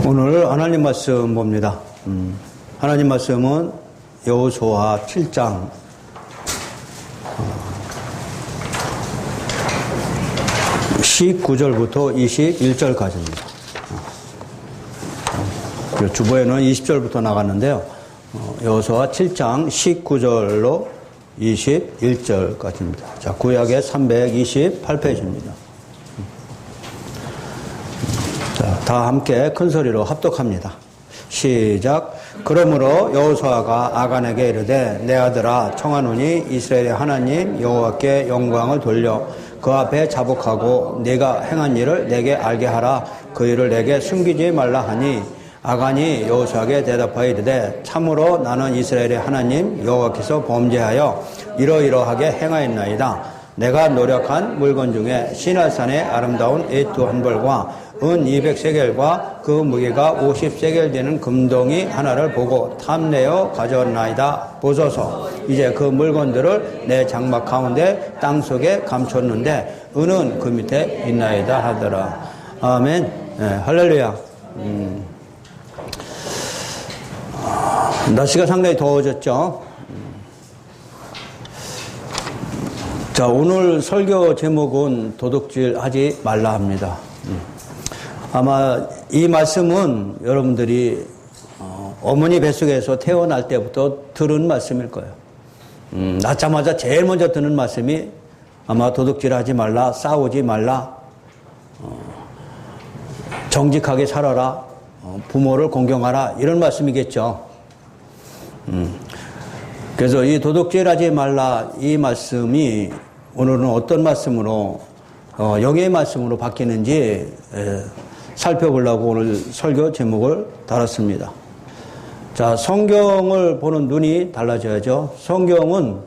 오늘 하나님 말씀 봅니다. 하나님 말씀은 여호수아 7장 19절부터 21절까지입니다. 주보에는 20절부터 나갔는데요. 여호수아 7장 19절로 21절까지입니다. 자, 구약의 328페이지입니다. 자, 다 함께 큰 소리로 합독합니다. 시작. 그러므로 여호수아가 아간에게 이르되 내 아들아 청하노니 이스라엘의 하나님 여호와께 영광을 돌려 그 앞에 자복하고 네가 행한 일을 내게 알게 하라. 그 일을 내게 숨기지 말라 하니 아간이 여호수아에게 대답하여 이르되 참으로 나는 이스라엘의 하나님 여호와께서 범죄하여 이러이러하게 행하였나이다. 내가 노력한 물건 중에 시날산의 아름다운 에투 한 벌과 은 200세겔과 그 무게가 50세겔 되는 금동이 하나를 보고 탐내어 가져왔나이다. 보소서. 이제 그 물건들을 내 장막 가운데 땅속에 감췄는데 은은 그 밑에 있나이다 하더라. 아멘. 네, 할렐루야. 날씨가 상당히 더워졌죠. 자, 오늘 설교 제목은 도둑질 하지 말라 합니다. 아마 이 말씀은 여러분들이 어머니 뱃속에서 태어날 때부터 들은 말씀일 거예요. 낳자마자 제일 먼저 듣는 말씀이 아마 도둑질 하지 말라, 싸우지 말라, 정직하게 살아라, 부모를 공경하라, 이런 말씀이겠죠. 그래서 이 도둑질 하지 말라 이 말씀이 오늘은 어떤 말씀으로 영의 말씀으로 바뀌는지 살펴보려고 오늘 설교 제목을 달았습니다. 자, 성경을 보는 눈이 달라져야죠. 성경은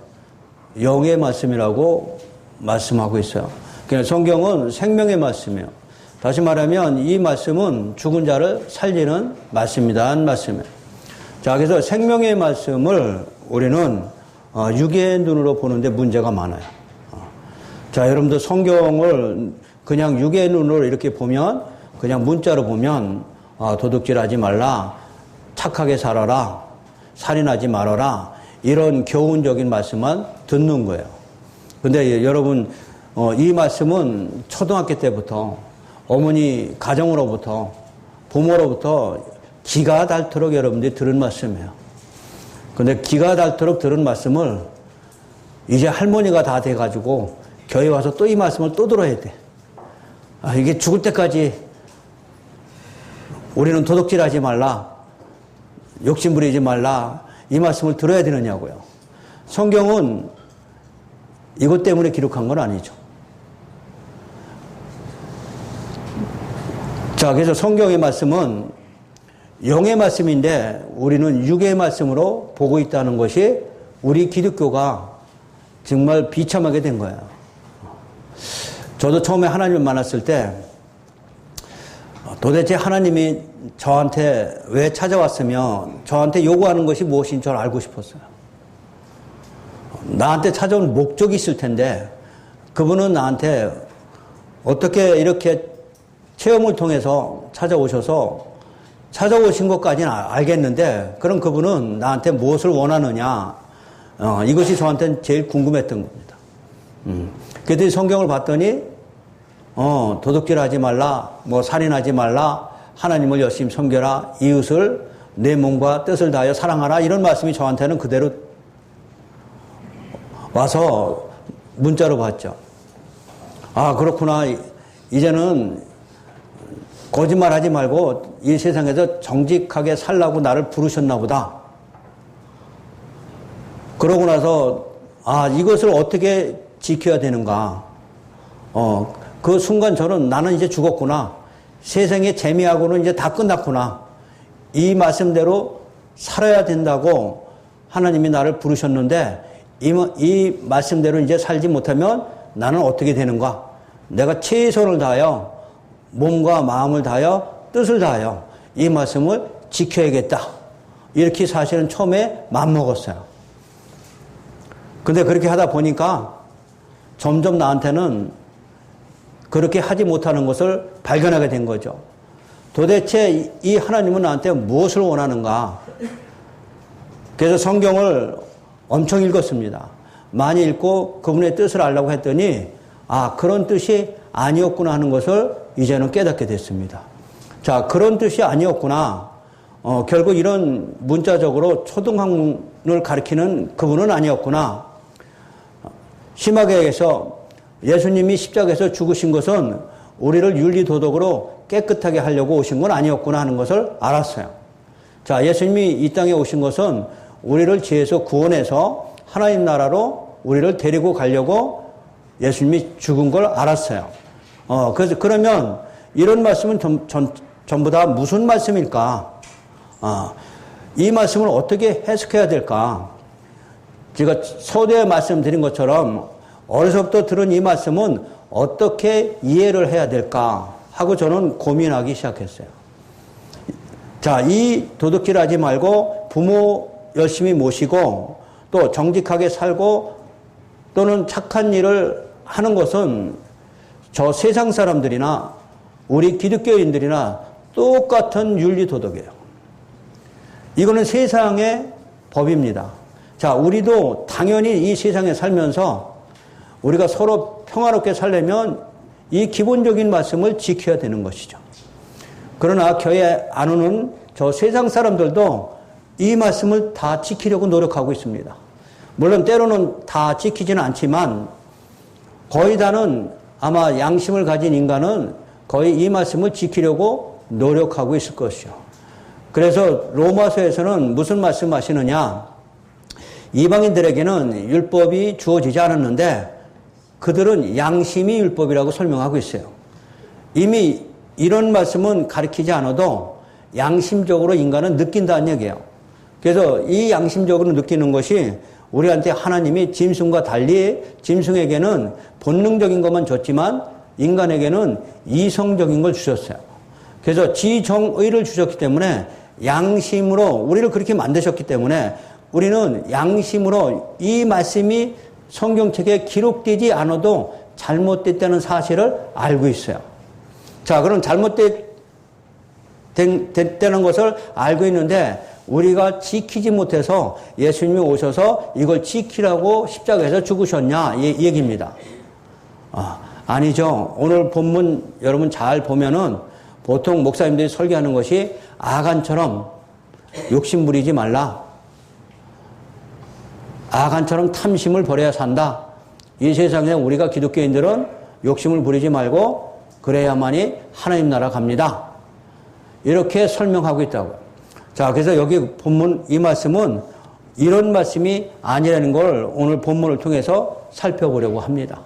영의 말씀이라고 말씀하고 있어요. 그러니까 성경은 생명의 말씀이에요. 다시 말하면 이 말씀은 죽은 자를 살리는 말씀이다 하는 말씀이에요. 자, 그래서 생명의 말씀을 우리는 육의 눈으로 보는데 문제가 많아요. 자, 여러분들 성경을 그냥 육의 눈으로 이렇게 보면, 그냥 문자로 보면 도둑질하지 말라, 착하게 살아라, 살인하지 말아라, 이런 교훈적인 말씀만 듣는 거예요. 근데 여러분 이 말씀은 초등학교 때부터 어머니 가정으로부터 부모로부터 기가 닳도록 여러분들이 들은 말씀이에요. 근데 기가 닳도록 들은 말씀을 이제 할머니가 다 돼가지고 교회 와서 또 이 말씀을 또 들어야 돼. 이게 죽을 때까지 우리는 도둑질하지 말라, 욕심 부리지 말라, 이 말씀을 들어야 되느냐고요. 성경은 이것 때문에 기록한 건 아니죠. 자, 그래서 성경의 말씀은 영의 말씀인데 우리는 육의 말씀으로 보고 있다는 것이 우리 기독교가 정말 비참하게 된 거예요. 저도 처음에 하나님을 만났을 때 도대체 하나님이 저한테 왜 찾아왔으면 저한테 요구하는 것이 무엇인 줄 알고 싶었어요. 나한테 찾아온 목적이 있을 텐데 그분은 나한테 어떻게 이렇게 체험을 통해서 찾아오신 것까지는 알겠는데 그럼 그분은 나한테 무엇을 원하느냐, 이것이 저한테는 제일 궁금했던 겁니다. 그랬더니 성경을 봤더니 도둑질하지 말라, 살인하지 말라, 하나님을 열심히 섬겨라, 이웃을 내 몸과 뜻을 다하여 사랑하라, 이런 말씀이 저한테는 그대로 와서 문자로 봤죠. 아, 그렇구나. 이제는 거짓말하지 말고 이 세상에서 정직하게 살라고 나를 부르셨나 보다. 그러고 나서 이것을 어떻게 지켜야 되는가. 그 순간 나는 이제 죽었구나. 세상의 재미하고는 이제 다 끝났구나. 이 말씀대로 살아야 된다고 하나님이 나를 부르셨는데 이 말씀대로 이제 살지 못하면 나는 어떻게 되는가. 내가 최선을 다하여 몸과 마음을 다하여 뜻을 다하여 이 말씀을 지켜야겠다. 이렇게 사실은 처음에 맘먹었어요. 근데 그렇게 하다 보니까 점점 나한테는 그렇게 하지 못하는 것을 발견하게 된 거죠. 도대체 이 하나님은 나한테 무엇을 원하는가? 그래서 성경을 엄청 읽었습니다. 많이 읽고 그분의 뜻을 알려고 했더니 그런 뜻이 아니었구나 하는 것을 이제는 깨닫게 됐습니다. 자, 그런 뜻이 아니었구나. 결국 이런 문자적으로 초등학문을 가리키는 그분은 아니었구나. 심하게 얘기해서 예수님이 십자가에서 죽으신 것은 우리를 윤리도덕으로 깨끗하게 하려고 오신 건 아니었구나 하는 것을 알았어요. 자, 예수님이 이 땅에 오신 것은 우리를 죄에서 구원해서 하나님 나라로 우리를 데리고 가려고 예수님이 죽은 걸 알았어요. 그래서 그러면 이런 말씀은 전부 다 무슨 말씀일까? 이 말씀을 어떻게 해석해야 될까? 제가 서두에 말씀드린 것처럼 어려서부터 들은 이 말씀은 어떻게 이해를 해야 될까 하고 저는 고민하기 시작했어요. 자, 이 도둑질하지 말고 부모 열심히 모시고 또 정직하게 살고 또는 착한 일을 하는 것은 저 세상 사람들이나 우리 기독교인들이나 똑같은 윤리도덕이에요. 이거는 세상의 법입니다. 자, 우리도 당연히 이 세상에 살면서 우리가 서로 평화롭게 살려면 이 기본적인 말씀을 지켜야 되는 것이죠. 그러나 교회 안 오는 저 세상 사람들도 이 말씀을 다 지키려고 노력하고 있습니다. 물론 때로는 다 지키지는 않지만 거의 다는 아마 양심을 가진 인간은 거의 이 말씀을 지키려고 노력하고 있을 것이요. 그래서 로마서에서는 무슨 말씀하시느냐? 이방인들에게는 율법이 주어지지 않았는데 그들은 양심이 율법이라고 설명하고 있어요. 이미 이런 말씀은 가르치지 않아도 양심적으로 인간은 느낀다는 얘기예요. 그래서 이 양심적으로 느끼는 것이 우리한테 하나님이 짐승과 달리 짐승에게는 본능적인 것만 줬지만 인간에게는 이성적인 걸 주셨어요. 그래서 지정의를 주셨기 때문에 양심으로 우리를 그렇게 만드셨기 때문에 우리는 양심으로 이 말씀이 성경책에 기록되지 않아도 잘못됐다는 사실을 알고 있어요. 자, 그럼 잘못됐다는 것을 알고 있는데 우리가 지키지 못해서 예수님이 오셔서 이걸 지키라고 십자가에서 죽으셨냐 이 얘기입니다. 아니죠. 오늘 본문 여러분 잘 보면은 보통 목사님들이 설교하는 것이 아간처럼 욕심 부리지 말라. 아간처럼 탐심을 버려야 산다. 이 세상에 우리가 기독교인들은 욕심을 부리지 말고 그래야만이 하나님 나라 갑니다. 이렇게 설명하고 있다고요. 자, 그래서 여기 본문 이 말씀은 이런 말씀이 아니라는 걸 오늘 본문을 통해서 살펴보려고 합니다.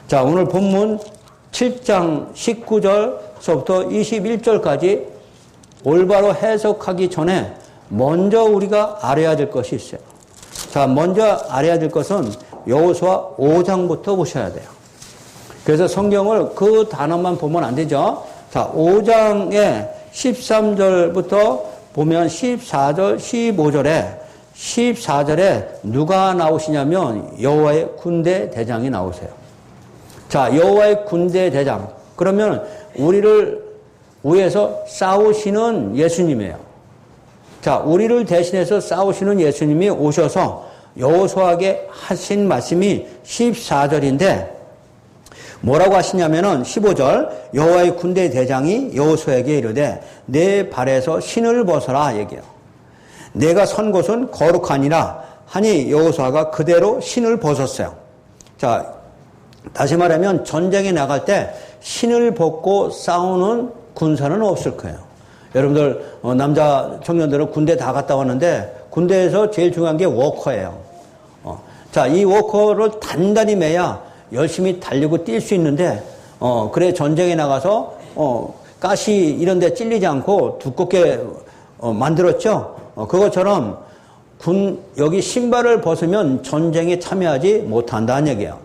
자, 오늘 본문 7장 19절서부터 21절까지 올바로 해석하기 전에 먼저 우리가 알아야 될 것이 있어요. 자, 먼저 알아야 될 것은 여호수아 5장부터 보셔야 돼요. 그래서 성경을 그 단어만 보면 안 되죠. 자, 5장의 13절부터 보면 14절, 14절에 누가 나오시냐면 여호와의 군대 대장이 나오세요. 자, 여호와의 군대 대장. 그러면 우리를 위해서 싸우시는 예수님이에요. 자, 우리를 대신해서 싸우시는 예수님이 오셔서 여호수아에게 하신 말씀이 14절인데 뭐라고 하시냐면은 15절 여호와의 군대 대장이 여호수아에게 이르되 내 발에서 신을 벗어라 얘기해요. 내가 선 곳은 거룩하니라 하니 여호수아가 그대로 신을 벗었어요. 자, 다시 말하면 전쟁에 나갈 때 신을 벗고 싸우는 군사는 없을 거예요. 여러분들 남자 청년들은 군대 다 갔다 왔는데 군대에서 제일 중요한 게 워커예요. 자, 이 워커를 단단히 매야 열심히 달리고 뛸 수 있는데 그래 전쟁에 나가서 가시 이런 데 찔리지 않고 두껍게 만들었죠. 그것처럼 여기 신발을 벗으면 전쟁에 참여하지 못한다는 얘기예요.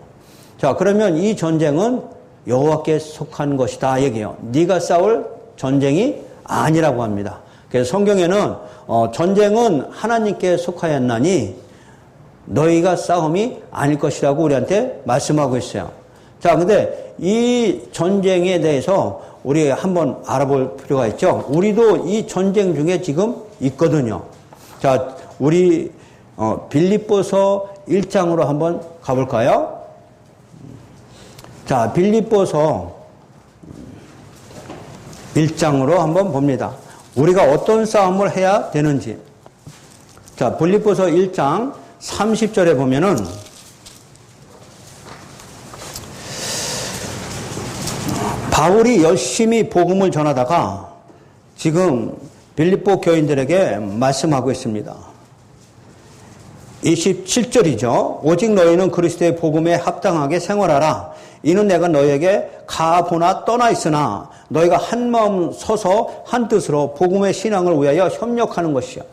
자, 그러면 이 전쟁은 여호와께 속한 것이다 얘기예요. 네가 싸울 전쟁이 아니라고 합니다. 그래서 성경에는 전쟁은 하나님께 속하였나니 너희가 싸움이 아닐 것이라고 우리한테 말씀하고 있어요. 자, 근데 이 전쟁에 대해서 우리 한번 알아볼 필요가 있죠. 우리도 이 전쟁 중에 지금 있거든요. 자, 우리 빌립보서 1장으로 한번 가볼까요? 자, 빌립보서 1장으로 한번 봅니다. 우리가 어떤 싸움을 해야 되는지. 자, 빌립보서 1장 30절에 보면은 바울이 열심히 복음을 전하다가 지금 빌립보 교인들에게 말씀하고 있습니다. 27절이죠. 오직 너희는 그리스도의 복음에 합당하게 생활하라. 이는 내가 너희에게 가보나 떠나 있으나 너희가 한 마음 서서 한 뜻으로 복음의 신앙을 위하여 협력하는 것이요.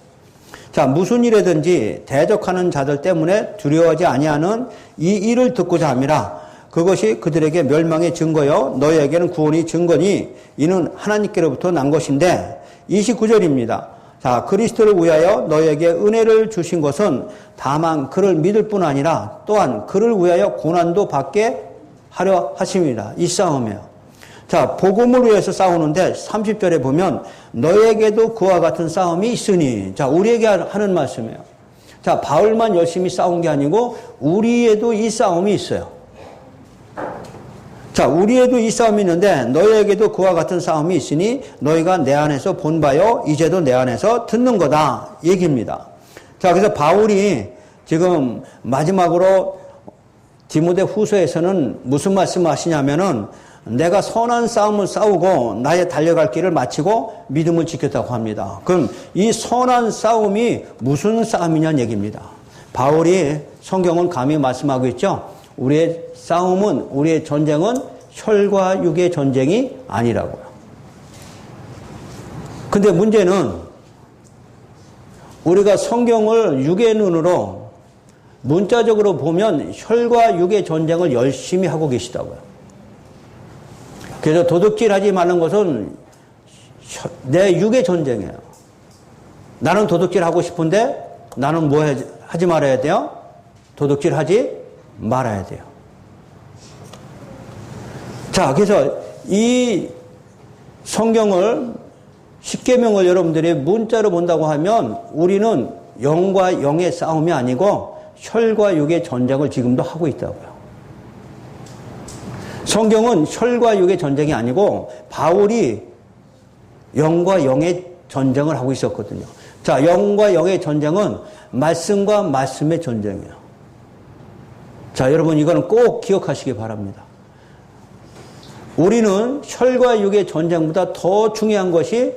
자, 무슨 일이든지 대적하는 자들 때문에 두려워하지 아니하는 이 일을 듣고자 함이라. 그것이 그들에게 멸망의 증거요 너희에게는 구원의 증거니 이는 하나님께로부터 난 것인데 29절입니다. 자, 그리스도를 위하여 너희에게 은혜를 주신 것은 다만 그를 믿을 뿐 아니라 또한 그를 위하여 고난도 받게 하려 하심이라. 이 싸움이에요. 자, 복음을 위해서 싸우는데 30절에 보면 너희에게도 그와 같은 싸움이 있으니. 자, 우리에게 하는 말씀이에요. 자, 바울만 열심히 싸운 게 아니고 우리에도 이 싸움이 있어요. 자, 우리에도 이 싸움이 있는데 너희에게도 그와 같은 싸움이 있으니 너희가 내 안에서 본 바요 이제도 내 안에서 듣는 거다 얘기입니다. 자, 그래서 바울이 지금 마지막으로 디모데 후서에서는 무슨 말씀을 하시냐면은 내가 선한 싸움을 싸우고 나의 달려갈 길을 마치고 믿음을 지켰다고 합니다. 그럼 이 선한 싸움이 무슨 싸움이냐는 얘기입니다. 바울이 성경은 감히 말씀하고 있죠. 우리의 싸움은, 우리의 전쟁은 혈과 육의 전쟁이 아니라고요. 근데 문제는 우리가 성경을 육의 눈으로 문자적으로 보면 혈과 육의 전쟁을 열심히 하고 계시다고요. 그래서 도둑질하지 말는 것은 내 육의 전쟁이에요. 나는 도둑질하고 싶은데 나는 뭐 하지 말아야 돼요? 도둑질하지 말아야 돼요. 자, 그래서 이 성경을 십계명을 여러분들이 문자로 본다고 하면 우리는 영과 영의 싸움이 아니고 혈과 육의 전쟁을 지금도 하고 있다고요. 성경은 혈과 육의 전쟁이 아니고 바울이 영과 영의 전쟁을 하고 있었거든요. 자, 영과 영의 전쟁은 말씀과 말씀의 전쟁이에요. 자, 여러분 이거는 꼭 기억하시기 바랍니다. 우리는 혈과 육의 전쟁보다 더 중요한 것이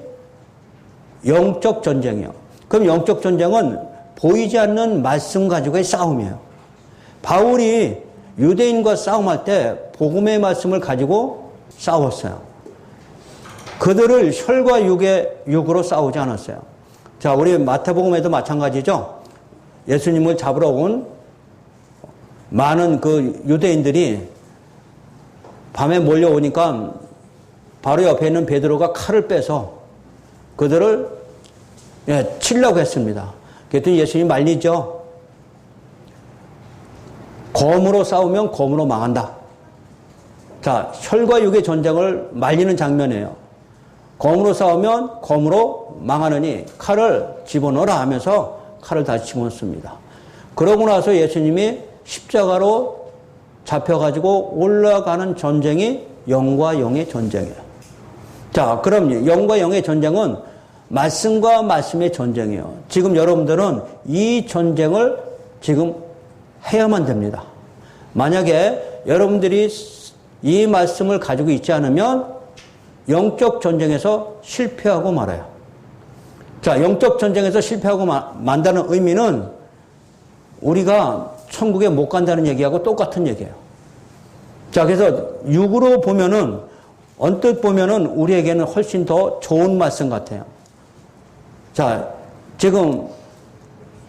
영적 전쟁이에요. 그럼 영적 전쟁은 보이지 않는 말씀 가지고의 싸움이에요. 바울이 유대인과 싸움할 때 복음의 말씀을 가지고 싸웠어요. 그들을 혈과 육으로 싸우지 않았어요. 자, 우리 마태복음에도 마찬가지죠. 예수님을 잡으러 온 많은 그 유대인들이 밤에 몰려오니까 바로 옆에 있는 베드로가 칼을 빼서 그들을 치려고 했습니다. 그랬더니 예수님이 말리죠. 검으로 싸우면 검으로 망한다. 자, 혈과 육의 전쟁을 말리는 장면이에요. 검으로 싸우면 검으로 망하느니 칼을 집어넣어라 하면서 칼을 다시 집어넣습니다. 그러고 나서 예수님이 십자가로 잡혀가지고 올라가는 전쟁이 영과 영의 전쟁이에요. 자, 그럼 영과 영의 전쟁은 말씀과 말씀의 전쟁이에요. 지금 여러분들은 이 전쟁을 지금 해야만 됩니다. 만약에 여러분들이 이 말씀을 가지고 있지 않으면 영적 전쟁에서 실패하고 말아요. 자, 영적 전쟁에서 실패하고 만다는 의미는 우리가 천국에 못 간다는 얘기하고 똑같은 얘기예요. 자, 그래서 육으로 보면은 언뜻 보면은 우리에게는 훨씬 더 좋은 말씀 같아요. 자, 지금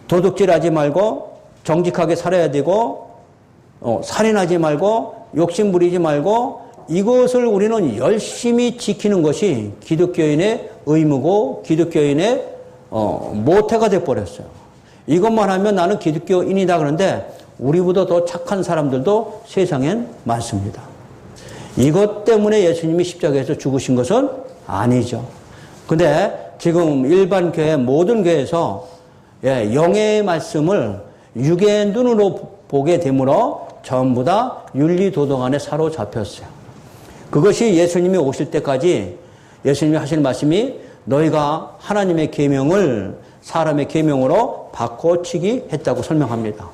도둑질하지 말고 정직하게 살아야 되고 살인하지 말고 욕심 부리지 말고 이것을 우리는 열심히 지키는 것이 기독교인의 의무고 기독교인의 모태가 돼버렸어요. 이것만 하면 나는 기독교인이다 그러는데 우리보다 더 착한 사람들도 세상엔 많습니다. 이것 때문에 예수님이 십자가에서 죽으신 것은 아니죠. 근데 지금 일반 교회, 모든 교회에서 영의 말씀을 육의 눈으로 보게 되므로 전부 다 윤리도덕 안에 사로잡혔어요. 그것이 예수님이 오실 때까지 예수님이 하시는 말씀이 너희가 하나님의 계명을 사람의 계명으로 바꿔치기 했다고 설명합니다.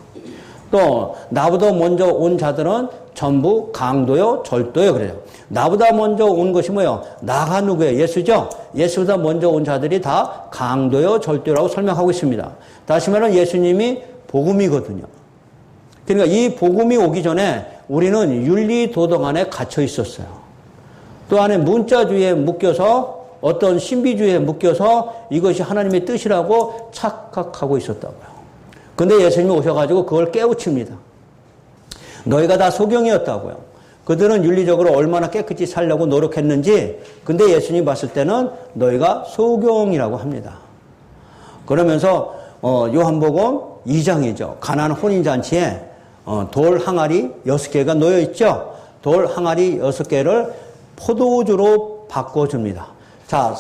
또 나보다 먼저 온 자들은 전부 강도요 절도요 그래요. 나보다 먼저 온 것이 뭐예요? 나가 누구예요? 예수죠. 예수보다 먼저 온 자들이 다 강도요 절도라고 설명하고 있습니다. 다시 말하면 예수님이 복음이거든요. 그러니까 이 복음이 오기 전에 우리는 윤리도덕 안에 갇혀 있었어요. 또 안에 문자주의에 묶여서 어떤 신비주의에 묶여서 이것이 하나님의 뜻이라고 착각하고 있었다고요. 근데 예수님이 오셔가지고 그걸 깨우칩니다. 너희가 다 소경이었다고요. 그들은 윤리적으로 얼마나 깨끗이 살려고 노력했는지, 근데 예수님이 봤을 때는 너희가 소경이라고 합니다. 그러면서 요한복음 2장이죠. 가나안 혼인잔치에 돌 항아리 6개가 놓여있죠. 돌 항아리 6개를 포도주로 바꿔줍니다. 자,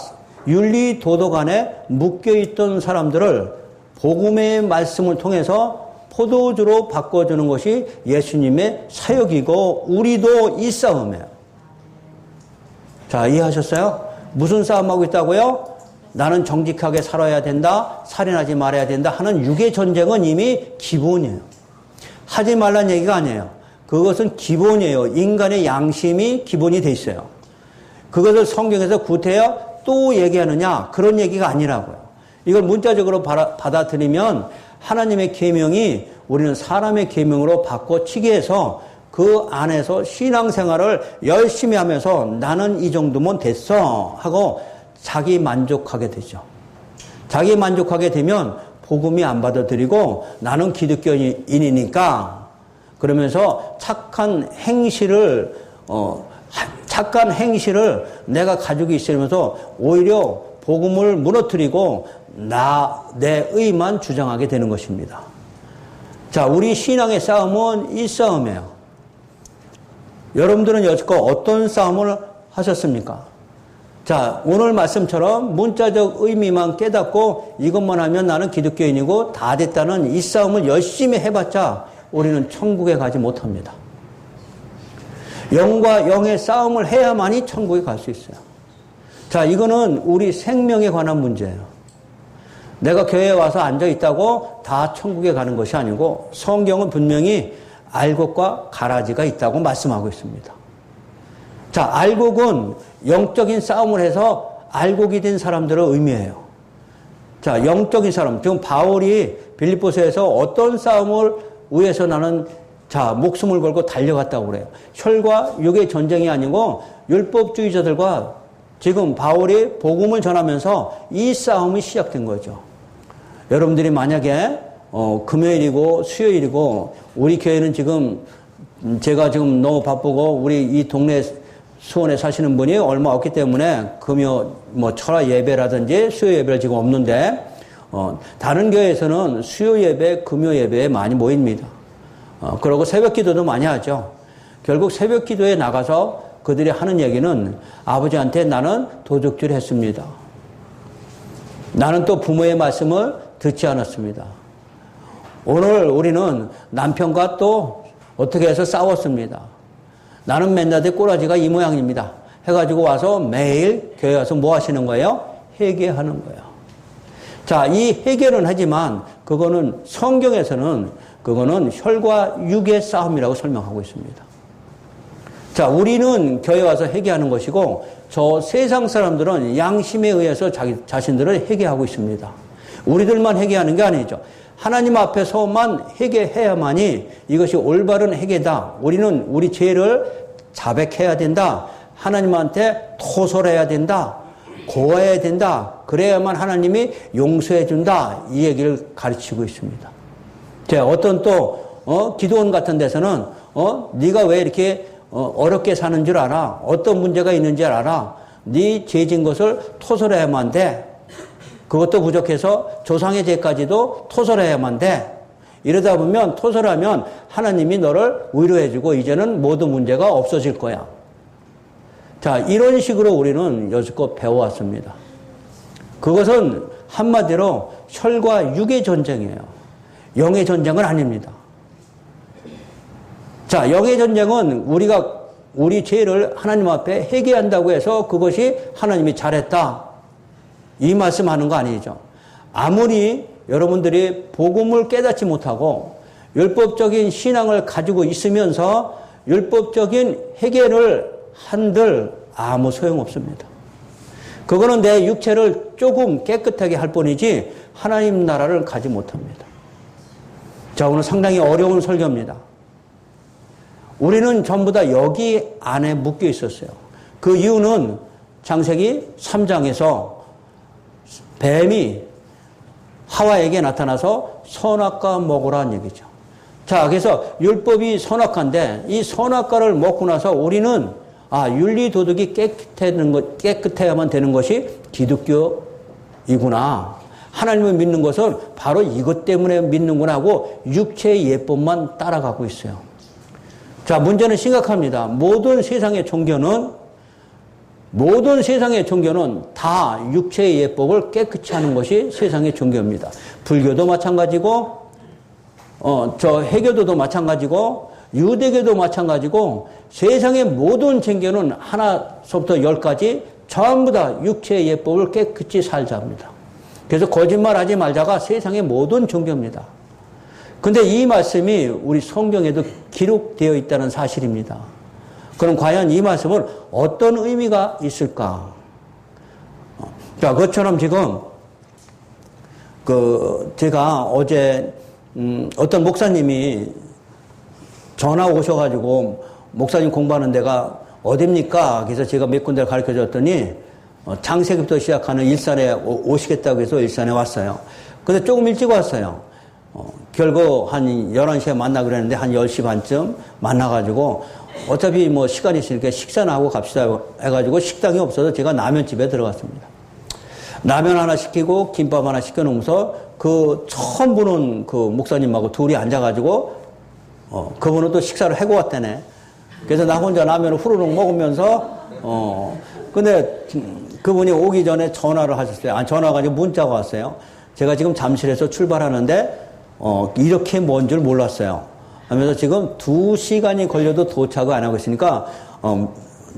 윤리도덕 안에 묶여있던 사람들을 복음의 말씀을 통해서 포도주로 바꿔주는 것이 예수님의 사역이고 우리도 이 싸움이에요. 자, 이해하셨어요? 무슨 싸움하고 있다고요? 나는 정직하게 살아야 된다, 살인하지 말아야 된다 하는 육의 전쟁은 이미 기본이에요. 하지 말라는 얘기가 아니에요. 그것은 기본이에요. 인간의 양심이 기본이 돼 있어요. 그것을 성경에서 구태여 또 얘기하느냐, 그런 얘기가 아니라고요. 이걸 문자적으로 받아들이면 하나님의 계명이 우리는 사람의 계명으로 바꿔치기 해서 그 안에서 신앙생활을 열심히 하면서 나는 이 정도면 됐어 하고 자기 만족하게 되죠. 자기 만족하게 되면 복음이 안 받아들이고 나는 기독교인이니까 그러면서 착한 행실을 내가 가지고 있으면서 오히려 복음을 무너뜨리고 내 의만 주장하게 되는 것입니다. 자, 우리 신앙의 싸움은 이 싸움이에요. 여러분들은 여지껏 어떤 싸움을 하셨습니까? 자, 오늘 말씀처럼 문자적 의미만 깨닫고 이것만 하면 나는 기독교인이고 다 됐다는 이 싸움을 열심히 해봤자 우리는 천국에 가지 못합니다. 영과 영의 싸움을 해야만이 천국에 갈 수 있어요. 자, 이거는 우리 생명에 관한 문제예요. 내가 교회에 와서 앉아있다고 다 천국에 가는 것이 아니고 성경은 분명히 알곡과 가라지가 있다고 말씀하고 있습니다. 자, 알곡은 영적인 싸움을 해서 알곡이 된 사람들을 의미해요. 자, 영적인 사람. 지금 바울이 빌립보서에서 어떤 싸움을 위해서 나는 목숨을 걸고 달려갔다고 그래요. 혈과 육의 전쟁이 아니고 율법주의자들과 지금 바울이 복음을 전하면서 이 싸움이 시작된 거죠. 여러분들이 만약에 금요일이고 수요일이고 우리 교회는 지금 제가 지금 너무 바쁘고 우리 이 동네 수원에 사시는 분이 얼마 없기 때문에 금요 철학 예배라든지 수요 예배가 지금 없는데 다른 교회에서는 수요 예배, 금요 예배에 많이 모입니다. 그리고 새벽 기도도 많이 하죠. 결국 새벽 기도에 나가서 그들이 하는 얘기는 아버지한테 나는 도둑질 했습니다. 나는 또 부모의 말씀을 듣지 않았습니다. 오늘 우리는 남편과 또 어떻게 해서 싸웠습니다. 나는 맨날 꼬라지가 이 모양입니다. 해가지고 와서 매일 교회 와서 뭐 하시는 거예요? 회개하는 거예요. 자, 이 회개는 하지만 그거는 성경에서는 그거는 혈과 육의 싸움이라고 설명하고 있습니다. 자, 우리는 교회 와서 회개하는 것이고 저 세상 사람들은 양심에 의해서 자신들을 회개하고 있습니다. 우리들만 회개하는 게 아니죠. 하나님 앞에서만 회개해야만이 이것이 올바른 회개다. 우리는 우리 죄를 자백해야 된다. 하나님한테 토설해야 된다. 고해야 된다. 그래야만 하나님이 용서해 준다. 이 얘기를 가르치고 있습니다. 자, 어떤 또 기도원 같은 데서는 네가 왜 이렇게 어렵게 사는 줄 알아? 어떤 문제가 있는지 알아? 네 죄진 것을 토설해야만 돼. 그것도 부족해서 조상의 죄까지도 토설해야만 돼. 이러다 보면 토설하면 하나님이 너를 위로해주고 이제는 모든 문제가 없어질 거야. 자, 이런 식으로 우리는 여지껏 배워왔습니다. 그것은 한마디로 혈과 육의 전쟁이에요. 영의 전쟁은 아닙니다. 자, 영의 전쟁은 우리가 우리 죄를 하나님 앞에 회개한다고 해서 그것이 하나님이 잘했다, 이 말씀하는 거 아니죠. 아무리 여러분들이 복음을 깨닫지 못하고 율법적인 신앙을 가지고 있으면서 율법적인 회개를 한들 아무 소용없습니다. 그거는 내 육체를 조금 깨끗하게 할 뿐이지 하나님 나라를 가지 못합니다. 자, 오늘 상당히 어려운 설교입니다. 우리는 전부 다 여기 안에 묶여 있었어요. 그 이유는 창세기 3장에서 뱀이 하와에게 나타나서 선악과 먹으라는 얘기죠. 자, 그래서 율법이 선악과인데 이 선악과를 먹고 나서 우리는 윤리 도덕이 깨끗해야만 되는 것이 기독교이구나. 하나님을 믿는 것은 바로 이것 때문에 믿는구나 하고 육체의 예법만 따라가고 있어요. 자, 문제는 심각합니다. 모든 세상의 종교는 다 육체의 예법을 깨끗이 하는 것이 세상의 종교입니다. 불교도 마찬가지고, 해교도도 마찬가지고, 유대교도 마찬가지고, 세상의 모든 종교는 하나서부터 10까지 전부 다 육체의 예법을 깨끗이 살자 합니다. 그래서 거짓말하지 말자가 세상의 모든 종교입니다. 근데 이 말씀이 우리 성경에도 기록되어 있다는 사실입니다. 그럼 과연 이 말씀은 어떤 의미가 있을까? 자, 그것처럼 지금 제가 어제 어떤 목사님이 전화 오셔가지고 목사님 공부하는 데가 어딥니까? 그래서 제가 몇 군데를 가르쳐 줬더니 창세기부터 시작하는 일산에 오시겠다고 해서 일산에 왔어요. 근데 조금 일찍 왔어요. 결국 한 11시에 만나기로 했는데 한 10시 반쯤 만나가지고 어차피 뭐 시간이 있으니까 식사나 하고 갑시다 해가지고 식당이 없어서 제가 라면집에 들어갔습니다. 라면 하나 시키고 김밥 하나 시켜놓으면서 그 처음 보는 그 목사님하고 둘이 앉아가지고 그분은 또 식사를 해고 왔다네. 그래서 나 혼자 라면을 후루룩 먹으면서 근데 그분이 오기 전에 전화를 하셨어요. 전화가 아니고 문자가 왔어요. 제가 지금 잠실에서 출발하는데 이렇게 먼 줄 몰랐어요. 하면서 지금 2시간이 걸려도 도착을 안 하고 있으니까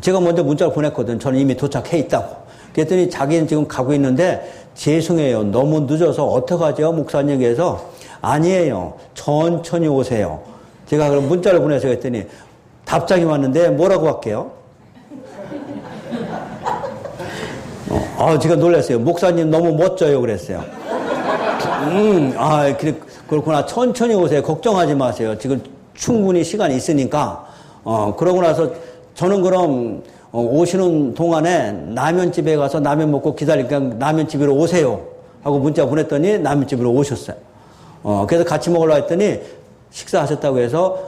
제가 먼저 문자를 보냈거든. 저는 이미 도착해 있다고. 그랬더니 자기는 지금 가고 있는데 죄송해요. 너무 늦어서 어떡하죠? 목사님께서 아니에요. 천천히 오세요. 제가 그럼 문자를 보내서 했더니 답장이 왔는데 뭐라고 할게요? 제가 놀랐어요. 목사님 너무 멋져요. 그랬어요. 그렇구나. 천천히 오세요. 걱정하지 마세요. 지금 충분히 시간이 있으니까. 그러고 나서 저는 그럼 오시는 동안에 라면집에 가서 라면 먹고 기다리니까 라면집으로 오세요. 하고 문자 보냈더니 라면집으로 오셨어요. 그래서 같이 먹으려고 했더니 식사하셨다고 해서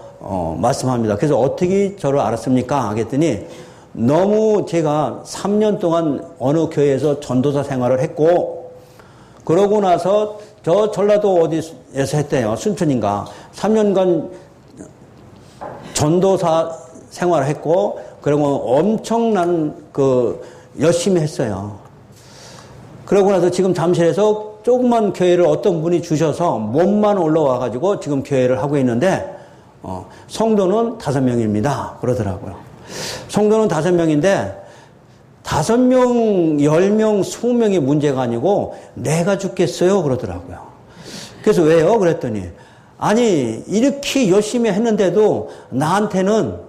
말씀합니다. 그래서 어떻게 저를 알았습니까? 하겠더니 너무 제가 3년 동안 어느 교회에서 전도사 생활을 했고 그러고 나서 저 전라도 어디에서 했대요. 순천인가. 3년간 전도사 생활을 했고 그리고 엄청난 열심히 했어요. 그러고 나서 지금 잠실에서 조그만 교회를 어떤 분이 주셔서 몸만 올라와가지고 지금 교회를 하고 있는데 성도는 5명입니다. 그러더라고요. 성도는 5명인데 5명, 10명, 20명이 문제가 아니고 내가 죽겠어요. 그러더라고요. 그래서 왜요? 그랬더니 아니 이렇게 열심히 했는데도 나한테는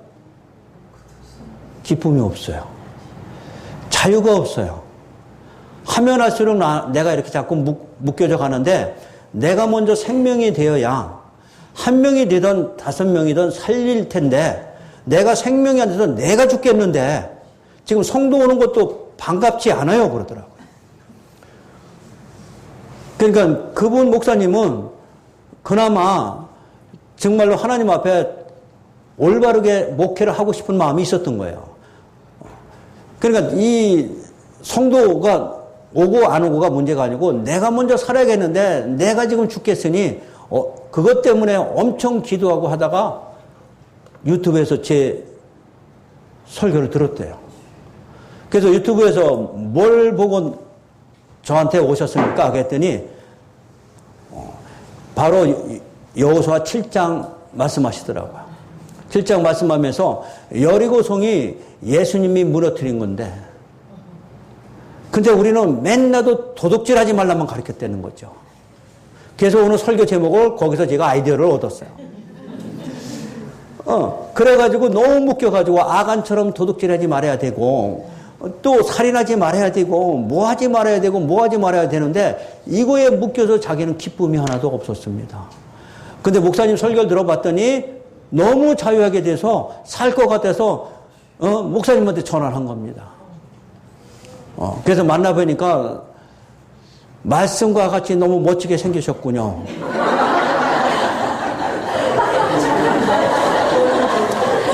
기쁨이 없어요. 자유가 없어요. 하면 할수록 내가 이렇게 자꾸 묶여져 가는데 내가 먼저 생명이 되어야 한 명이 되든 5명이든 살릴 텐데 내가 생명이 안 돼서 내가 죽겠는데 지금 성도 오는 것도 반갑지 않아요. 그러더라고요. 그러니까 그분 목사님은 그나마 정말로 하나님 앞에 올바르게 목회를 하고 싶은 마음이 있었던 거예요. 그러니까 이 성도가 오고 안 오고가 문제가 아니고 내가 먼저 살아야겠는데 내가 지금 죽겠으니 그것 때문에 엄청 기도하고 하다가 유튜브에서 제 설교를 들었대요. 그래서 유튜브에서 뭘 보고 저한테 오셨습니까? 그랬더니 바로 여호수아 7장 말씀하시더라고요. 7장 말씀하면서 여리고성이 예수님이 무너뜨린 건데, 근데 우리는 맨날도 도둑질하지 말라만 가르쳤다는 거죠. 그래서 오늘 설교 제목을 거기서 제가 아이디어를 얻었어요. 그래가지고 너무 묶여가지고 아간처럼 도둑질하지 말아야 되고, 또 살인하지 말아야 되고, 뭐 하지 말아야 되고, 뭐 하지 말아야 되는데, 이거에 묶여서 자기는 기쁨이 하나도 없었습니다. 근데 목사님 설교를 들어봤더니 너무 자유하게 돼서 살 것 같아서, 목사님한테 전화를 한 겁니다. 그래서 만나보니까 말씀과 같이 너무 멋지게 생기셨군요.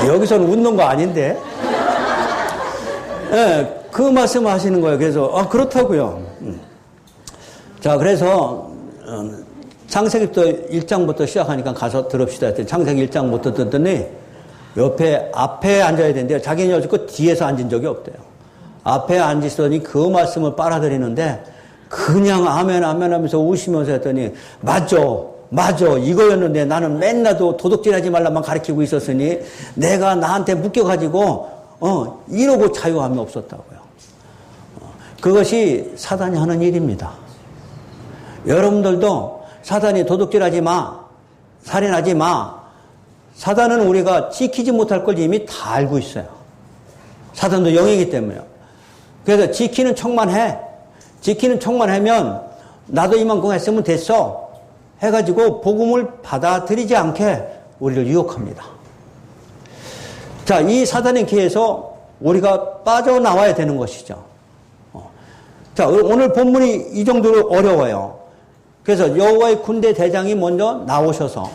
여기서는 웃는 거 아닌데? 네, 그 말씀 하시는 거예요. 그래서, 그렇다고요. 자, 그래서, 창세기부터 1장부터 시작하니까 가서 들읍시다 했더니 창세기 1장부터 듣더니 앞에 앉아야 되는데 자기는 여지껏 뒤에서 앉은 적이 없대요. 앞에 앉으시더니 그 말씀을 빨아들이는데 그냥 아멘 아멘 하면서 우시면서 했더니 맞아 이거였는데 나는 맨날도 도둑질하지 말라만 가르치고 있었으니 내가 나한테 묶여가지고 이러고 자유함이 없었다고요. 그것이 사단이 하는 일입니다. 여러분들도 사단이 도둑질하지 마, 살인하지 마. 사단은 우리가 지키지 못할 걸 이미 다 알고 있어요. 사단도 영이기 때문에요. 그래서 지키는 척만 해. 지키는 척만 하면 나도 이만큼 했으면 됐어. 해가지고 복음을 받아들이지 않게 우리를 유혹합니다. 자, 이 사단의 기회에서 우리가 빠져나와야 되는 것이죠. 자, 오늘 본문이 이 정도로 어려워요. 그래서 여호와의 군대 대장이 먼저 나오셔서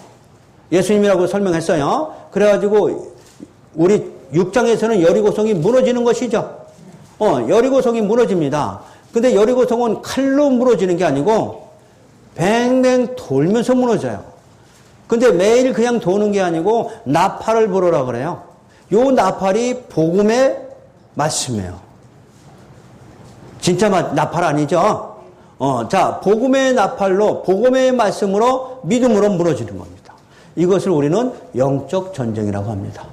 예수님이라고 설명했어요. 그래가지고 우리 6장에서는 여리고성이 무너지는 것이죠. 여리고성이 무너집니다. 근데 여리고성은 칼로 무너지는 게 아니고 뱅뱅 돌면서 무너져요. 근데 매일 그냥 도는 게 아니고 나팔을 불어라 그래요. 요 나팔이 복음의 말씀이에요. 진짜 나팔 아니죠? 자, 복음의 나팔로, 복음의 말씀으로, 믿음으로 무너지는 겁니다. 이것을 우리는 영적 전쟁이라고 합니다.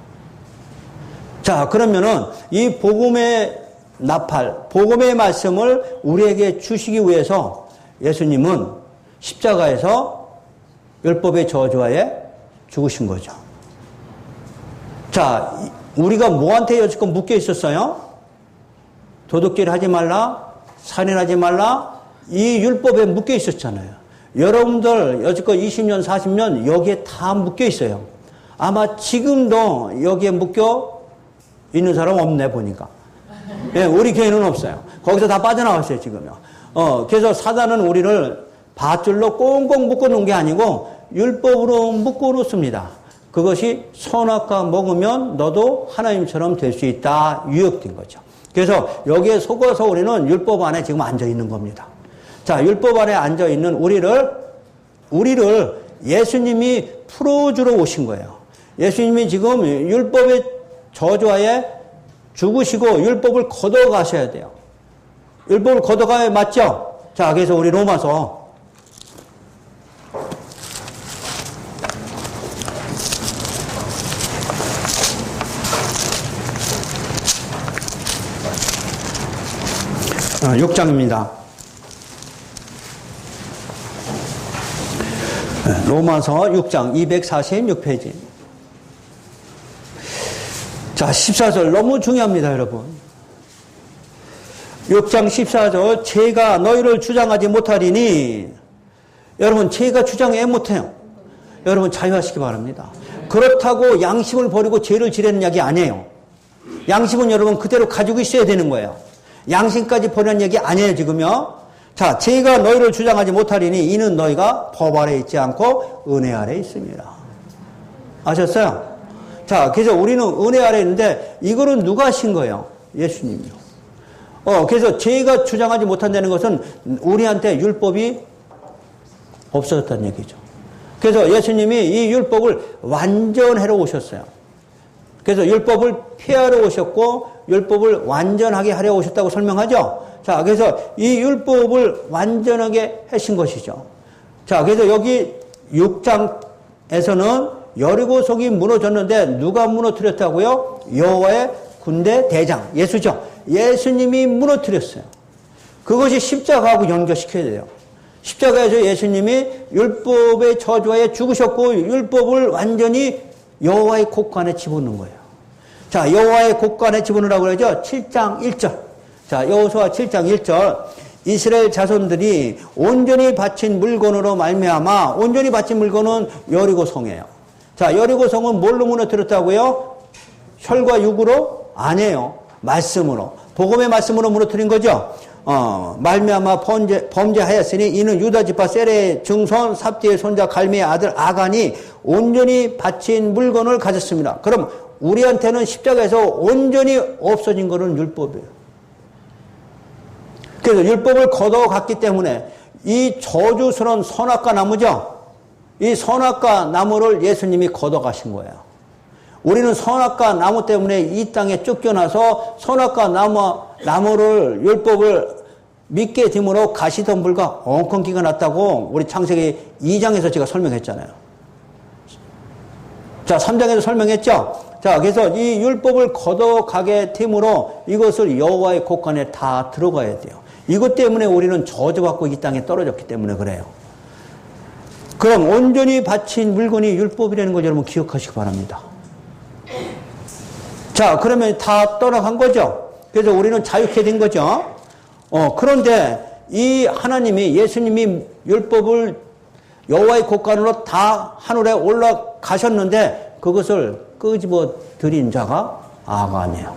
자, 그러면은 이 복음의 나팔, 복음의 말씀을 우리에게 주시기 위해서 예수님은 십자가에서 율법의 저주하에 죽으신 거죠. 자, 우리가 뭐한테 여지껏 묶여 있었어요? 도둑질 하지 말라, 살인하지 말라, 이 율법에 묶여 있었잖아요. 여러분들 여지껏 20년, 40년 여기에 다 묶여 있어요. 아마 지금도 여기에 묶여 있는 사람 없네, 보니까. 예, 우리 교회는 없어요. 거기서 다 빠져나왔어요, 지금요. 그래서 사단은 우리를 밧줄로 꽁꽁 묶어 놓은 게 아니고 율법으로 묶어 놓습니다. 그것이 선악과 먹으면 너도 하나님처럼 될 수 있다, 유혹된 거죠. 그래서 여기에 속아서 우리는 율법 안에 지금 앉아 있는 겁니다. 자, 율법 안에 앉아 있는 우리를 예수님이 풀어주러 오신 거예요. 예수님이 지금 율법의 저주하에 죽으시고 율법을 걷어가셔야 돼요. 율법을 걷어가야 맞죠? 자, 그래서 우리 로마서 6장입니다. 로마서 6장 246페이지. 자, 14절 너무 중요합니다, 여러분. 6장 14절, 죄가 너희를 주장하지 못하리니. 여러분, 죄가 주장해 못해요. 여러분, 자유하시기 바랍니다. 그렇다고 양심을 버리고 죄를 지르는 이야기 아니에요. 양심은 여러분 그대로 가지고 있어야 되는 거예요. 양심까지 버리는 얘기 아니에요, 지금요. 자, 죄가 너희를 주장하지 못하리니 이는 너희가 법 아래 있지 않고 은혜 아래 있습니다. 아셨어요? 자, 그래서 우리는 은혜 아래 있는데 이거는 누가 하신 거예요? 예수님이요. 그래서 죄가 주장하지 못한다는 것은 우리한테 율법이 없어졌다는 얘기죠. 그래서 예수님이 이 율법을 완전해로 오셨어요. 그래서 율법을 폐하러 오셨고 율법을 완전하게 하려 오셨다고 설명하죠. 자, 그래서 이 율법을 완전하게 하신 것이죠. 자, 그래서 여기 6장에서는 여리고성이 무너졌는데 누가 무너뜨렸다고요? 여호와의 군대 대장 예수죠. 예수님이 무너뜨렸어요. 그것이 십자가하고 연결시켜야 돼요. 십자가에서 예수님이 율법의 저주하에 죽으셨고 율법을 완전히 여호와의 곳간에 집어넣는 거예요. 자, 여호와의 곳간에 집어넣으라고 그러죠. 7장 1절. 자, 여호수아 7장 1절. 이스라엘 자손들이 온전히 바친 물건으로 말미암아 온전히 바친 물건은 여리고성이에요. 자, 여리고성은 뭘로 무너뜨렸다고요? 혈과 육으로? 아니에요. 말씀으로. 복음의 말씀으로 무너뜨린 거죠. 말미암아 범죄하였으니 이는 유다 지파 세레의 증손 삽디의 손자 갈미의 아들 아간이 온전히 바친 물건을 가졌습니다. 그럼 우리한테는 십자가에서 온전히 없어진 것은 율법이에요. 그래서 율법을 걷어갔기 때문에 이 저주스러운 선악과 나무죠. 이 선악과 나무를 예수님이 걷어가신 거예요. 우리는 선악과 나무 때문에 이 땅에 쫓겨나서 선악과 나무를 율법을 믿게 됨으로 가시덤불과 엉겅퀴가 났다고 우리 창세기 2장에서 제가 설명했잖아요. 자, 3장에서 설명했죠. 자, 그래서 이 율법을 걷어가게 됨으로 이것을 여호와의 곳간에 다 들어가야 돼요. 이것 때문에 우리는 저주받고 이 땅에 떨어졌기 때문에 그래요. 그럼 온전히 바친 물건이 율법이라는 걸 여러분 기억하시기 바랍니다. 자, 그러면 다 떠나간 거죠. 그래서 우리는 자유케 된 거죠. 그런데 이 하나님이 예수님이 율법을 여호와의 곳간으로 다 하늘에 올라가셨는데 그것을 끄집어 들인 자가 아간이에요.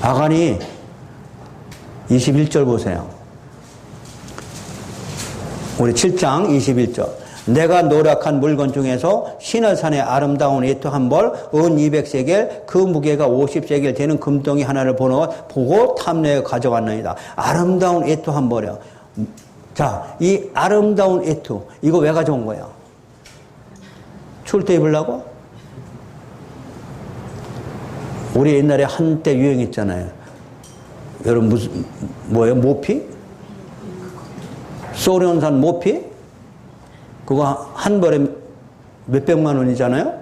아간이 21절 보세요. 우리 7장 21절. 내가 노력한 물건 중에서 시내산의 아름다운 에토 한 벌, 은 200세겔, 그 무게가 50세겔 되는 금덩이 하나를 보고 탐내어 가져왔나이다. 아름다운 에토 한 벌이요. 자, 이 아름다운 에토, 이거 왜 가져온 거야? 추울 때 입으려고? 우리 옛날에 한때 유행했잖아요. 여러분 뭐예요? 모피? 소련산 모피? 그거 한 벌에 몇백만 원이잖아요?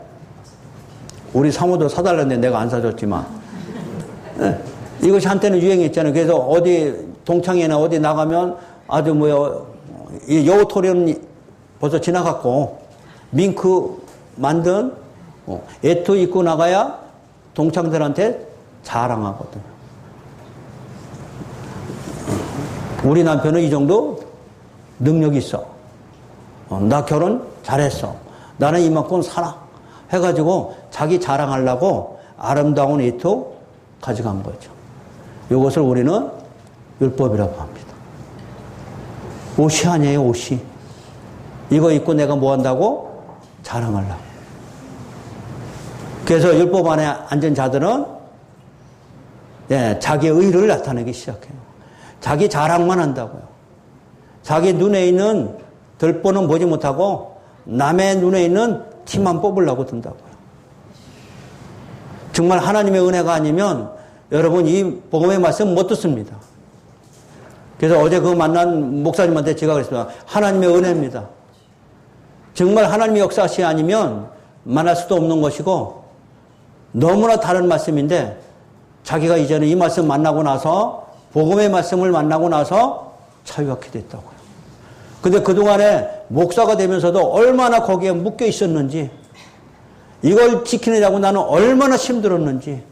우리 사모도 사달라는데 내가 안 사줬지만. 네. 이것이 한때는 유행했잖아요. 그래서 어디 동창회나 어디 나가면 아주 이 여우토리는 벌써 지나갔고 밍크 만든 에토 입고 나가야 동창들한테 자랑하거든. 우리 남편은 이 정도 능력이 있어. 나 결혼 잘했어. 나는 이만큼 살아. 해가지고 자기 자랑하려고 아름다운 에토 가져간 거죠. 이것을 우리는 율법이라고 합니다. 옷이 아니에요, 옷이. 이거 입고 내가 뭐 한다고? 자랑하려고. 그래서 율법 안에 앉은 자들은 자기의 의를 나타내기 시작해요. 자기 자랑만 한다고요. 자기 눈에 있는 들보는 보지 못하고 남의 눈에 있는 티만 뽑으려고 든다고요. 정말 하나님의 은혜가 아니면 여러분 이 복음의 말씀 못 듣습니다. 그래서 어제 그 만난 목사님한테 제가 그랬습니다. 하나님의 은혜입니다. 정말 하나님의 역사시 아니면 만날 수도 없는 것이고 너무나 다른 말씀인데 자기가 이제는 이 말씀 만나고 나서 복음의 말씀을 만나고 나서 자유하게 됐다고요. 근데 그동안에 목사가 되면서도 얼마나 거기에 묶여 있었는지 이걸 지키느라고 나는 얼마나 힘들었는지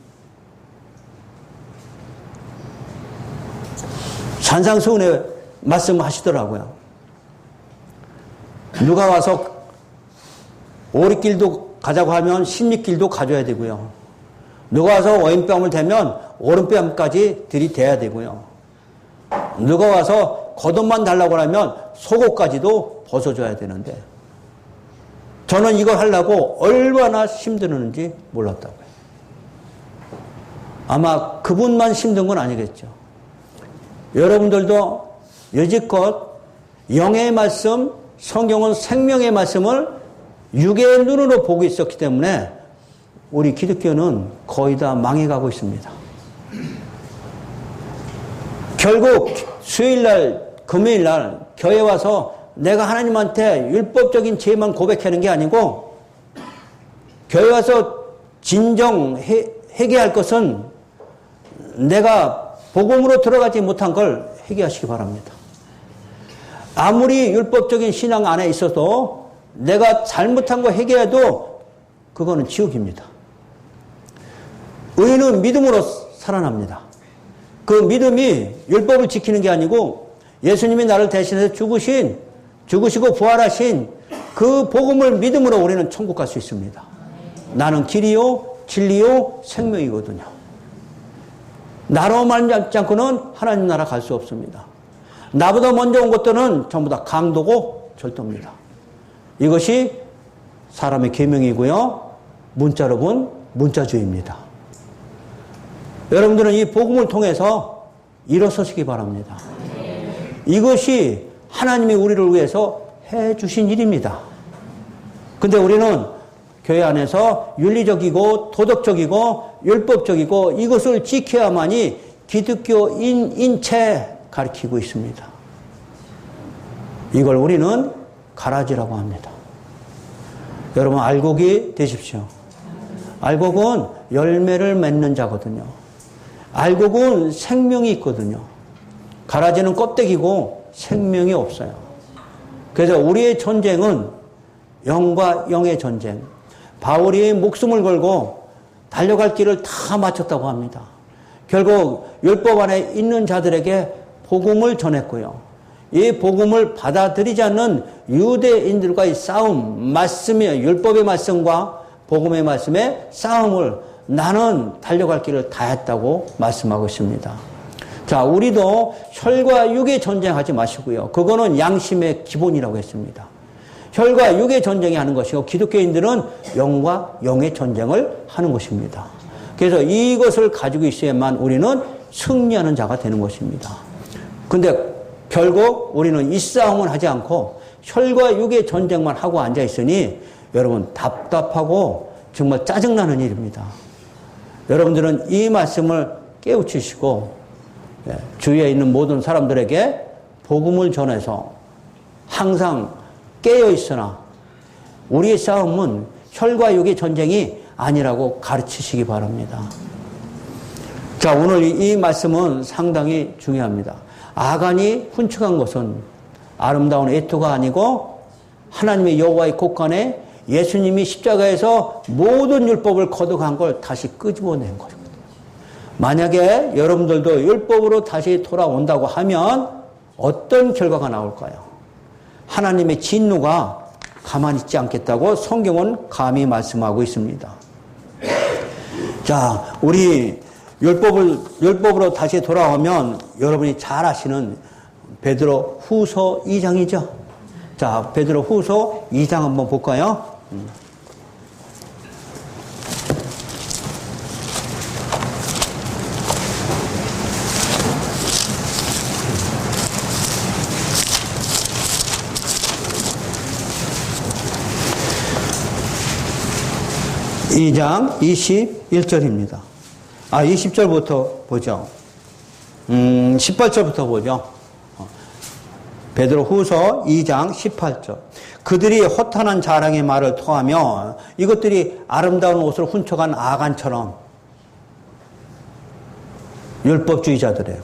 산상수훈의 말씀하시더라고요. 누가 와서 오리길도 가자고 하면 십리길도 가져야 되고요. 누가 와서 오인뺨을 대면 오른뺨까지 들이대야 되고요. 누가 와서 겉옷만 달라고 하면 속옷까지도 벗어줘야 되는데 저는 이걸 하려고 얼마나 힘드는지 몰랐다고요. 아마 그분만 힘든 건 아니겠죠. 여러분들도 여지껏 영의 말씀, 성경은 생명의 말씀을 육의 눈으로 보고 있었기 때문에 우리 기독교는 거의 다 망해가고 있습니다. 결국 수요일날, 금요일날 교회 와서 내가 하나님한테 율법적인 죄만 고백하는 게 아니고 교회 와서 진정 회개할 것은 내가 복음으로 들어가지 못한 걸 회개하시기 바랍니다. 아무리 율법적인 신앙 안에 있어도 내가 잘못한 거 회개해도 그거는 지옥입니다. 의인은 믿음으로 살아납니다. 그 믿음이 율법을 지키는 게 아니고 예수님이 나를 대신해서 죽으시고 부활하신 그 복음을 믿음으로 우리는 천국 갈 수 있습니다. 나는 길이요 진리요 생명이거든요. 나로 말미암지 않고는 하나님 나라 갈 수 없습니다. 나보다 먼저 온 것들은 전부 다 강도고 절도입니다. 이것이 사람의 계명이고요. 문자로 본 문자주의입니다. 여러분들은 이 복음을 통해서 일어서시기 바랍니다. 이것이 하나님이 우리를 위해서 해주신 일입니다. 근데 우리는 교회 안에서 윤리적이고 도덕적이고 율법적이고 이것을 지켜야만이 기독교인인 채 가르치고 있습니다. 이걸 우리는 가라지라고 합니다. 여러분 알곡이 되십시오. 알곡은 열매를 맺는 자거든요. 알곡은 생명이 있거든요. 가라지는 껍데기고 생명이 없어요. 그래서 우리의 전쟁은 영과 영의 전쟁. 바울이 목숨을 걸고 달려갈 길을 다 마쳤다고 합니다. 결국 율법 안에 있는 자들에게 복음을 전했고요. 이 복음을 받아들이지 않는 유대인들과의 싸움, 말씀의 율법의 말씀과 복음의 말씀의 싸움을 나는 달려갈 길을 다 했다고 말씀하고 있습니다. 자, 우리도 혈과 육의 전쟁하지 마시고요. 그거는 양심의 기본이라고 했습니다. 혈과 육의 전쟁이 하는 것이고 기독교인들은 영과 영의 전쟁을 하는 것입니다. 그래서 이것을 가지고 있어야만 우리는 승리하는 자가 되는 것입니다. 근데 결국 우리는 이 싸움은 하지 않고 혈과 육의 전쟁만 하고 앉아 있으니 여러분 답답하고 정말 짜증나는 일입니다. 여러분들은 이 말씀을 깨우치시고 주위에 있는 모든 사람들에게 복음을 전해서 항상 깨어 있으나 우리의 싸움은 혈과 육의 전쟁이 아니라고 가르치시기 바랍니다. 자, 오늘 이 말씀은 상당히 중요합니다. 아간이 훈축한 것은 아름다운 애토가 아니고 하나님의 여호와의 곳간에 예수님이 십자가에서 모든 율법을 거듭한 걸 다시 끄집어낸 거거든요. 만약에 여러분들도 율법으로 다시 돌아온다고 하면 어떤 결과가 나올까요? 하나님의 진노가 가만히 있지 않겠다고 성경은 감히 말씀하고 있습니다. 자, 우리 율법으로 다시 돌아오면 여러분이 잘 아시는 베드로 후서 2장이죠. 자, 베드로 후서 2장 한번 볼까요? 2장 21절입니다. 20절부터 보죠. 18절부터 보죠. 베드로 후서 2장 18절. 그들이 허탄한 자랑의 말을 토하며 이것들이 아름다운 옷을 훔쳐간 아간처럼 율법주의자들이에요.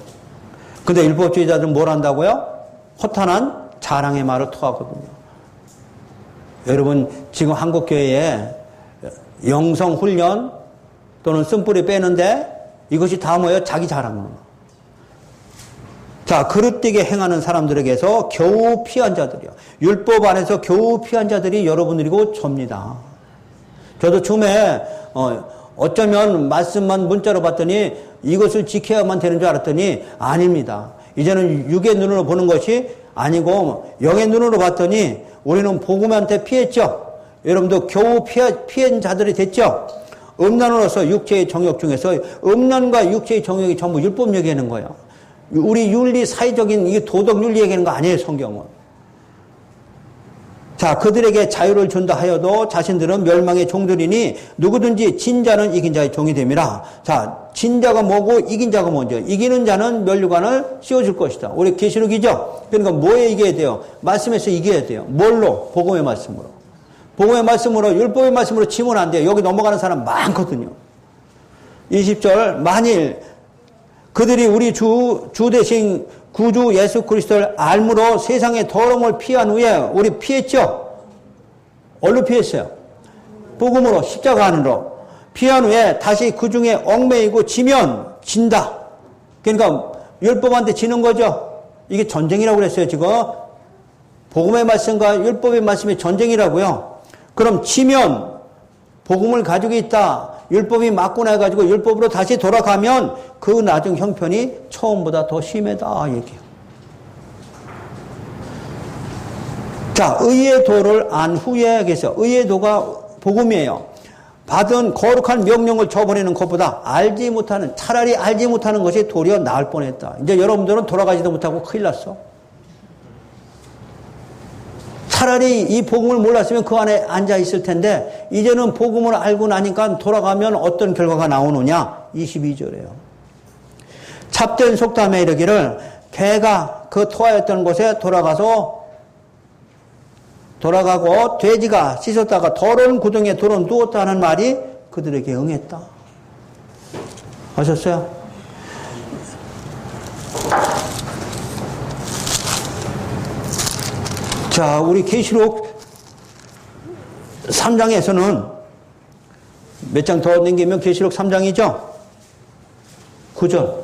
근데 율법주의자들은 뭘 한다고요? 허탄한 자랑의 말을 토하거든요. 여러분 지금 한국교회에 영성훈련 또는 쓴뿌리 빼는데 이것이 다 뭐예요? 자기 자랑으로. 자, 그릇되게 행하는 사람들에게서 겨우 피한 자들이요. 율법 안에서 겨우 피한 자들이 여러분들이고 접니다. 저도 처음에 어쩌면 말씀만 문자로 봤더니 이것을 지켜야만 되는 줄 알았더니 아닙니다. 이제는 육의 눈으로 보는 것이 아니고 영의 눈으로 봤더니 우리는 복음한테 피했죠. 여러분도 겨우 피한 자들이 됐죠. 음란으로서 육체의 정욕 중에서 음란과 육체의 정욕이 전부 율법 얘기하는 거예요. 우리 윤리, 사회적인 이 도덕 윤리 얘기하는 거 아니에요, 성경은. 자, 그들에게 자유를 준다 하여도 자신들은 멸망의 종들이니 누구든지 진 자는 이긴 자의 종이 됨이라. 자, 진 자가 뭐고 이긴 자가 뭔지. 이기는 자는 면류관을 씌워줄 것이다. 우리 계시록이죠. 그러니까 뭐에 이겨야 돼요? 말씀에서 이겨야 돼요. 뭘로? 복음의 말씀으로. 복음의 말씀으로, 율법의 말씀으로 치면 안 돼요. 여기 넘어가는 사람 많거든요. 20절, 만일 그들이 우리 주 대신 구주 예수 그리스도를 알므로 세상의 더러움을 피한 후에, 우리 피했죠? 얼로 피했어요? 복음으로, 십자가 안으로 피한 후에 다시 그 중에 얽매이고 지면 진다. 그러니까 율법한테 지는 거죠. 이게 전쟁이라고 그랬어요. 지금 복음의 말씀과 율법의 말씀이 전쟁이라고요. 그럼 지면 복음을 가지고 있다. 율법이 맞고 나가지고 율법으로 다시 돌아가면 그 나중 형편이 처음보다 더 심하다 얘기해요. 자, 의의 도를 안 후에 계세요. 의의 도가 복음이에요. 받은 거룩한 명령을 저버리는 것보다 차라리 알지 못하는 것이 도리어 나을 뻔했다. 이제 여러분들은 돌아가지도 못하고 큰일 났어. 차라리 이 복음을 몰랐으면 그 안에 앉아 있을 텐데 이제는 복음을 알고 나니까 돌아가면 어떤 결과가 나오느냐? 22절이에요. 참된 속담에 이르기를 개가 그 토하였던 곳에 돌아가고 돼지가 씻었다가 더러운 구덩이에 돌아 누웠다는 말이 그들에게 응했다. 아셨어요? 자, 우리 계시록 3장에서는 몇 장 더 넘기면 계시록 3장이죠? 9절.